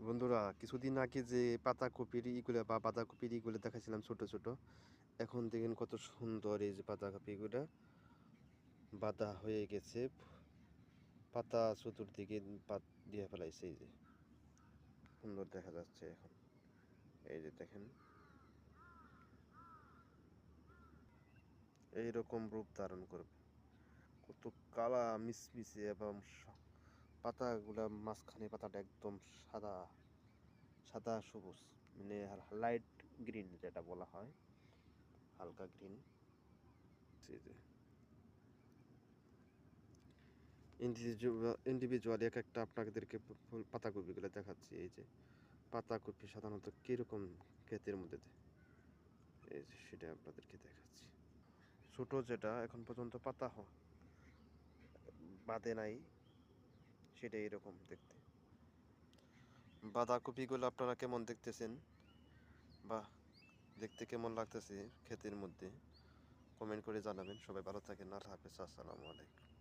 বন্ধুরা, কিছুদিন আগে যে পাতাকপির ইগুলা বা বাঁধাকপির ইগুলো দেখাছিলাম ছোট ছোট, এখন দেখেন কত সুন্দর এই যে পাতাকপিগুলা বাঁধা হয়ে গেছে। পাতা চতুর্দিকে পাত দিয়ে ফেলাইছে, এই যে সুন্দর দেখা যাচ্ছে এখন। এই যে দেখেন এইরকম রূপ ধারণ করবে, কত কালা মিসমিসে এবং পাতাগুলা মাঝখানে পাতাটা একদম সাদা সাদা সবুজ, মানে লাইট গ্রিন যেটা বলা হয়, হালকা গ্রিন। ইন্ডিভিজুয়ালি এক একটা আপনাদেরকে পাতাকপিগুলো দেখাচ্ছি। এই যে পাতাকপি সাধারণত কীরকম ক্ষেতের মধ্যে এই যে সেটা আপনাদেরকে দেখাচ্ছি। ছোট যেটা এখন পর্যন্ত পাতা বাঁধে নাই, সেটা এরকম দেখতে। বাঁধাকপিগুলো আপনারা কেমন দেখতেছেন বা দেখতে কেমন লাগতেছে ক্ষেতের মধ্যে, কমেন্ট করে জানাবেন। সবাই ভালো থাকেন। আল্লাহ হাফেজ, আসসালামু আলাইকুম।